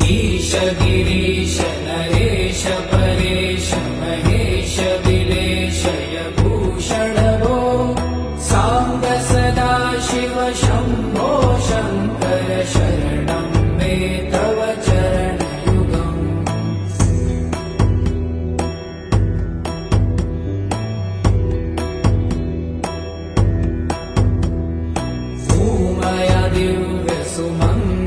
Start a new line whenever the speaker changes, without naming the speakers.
ईश गिरीश नरेश परेश महेश विलेशय भूषण भो साङ्ग सदा शिव शम्भो शङ्कर शरणं मे तव चरणयुगम् भूमया दिव्य सुमङ्गल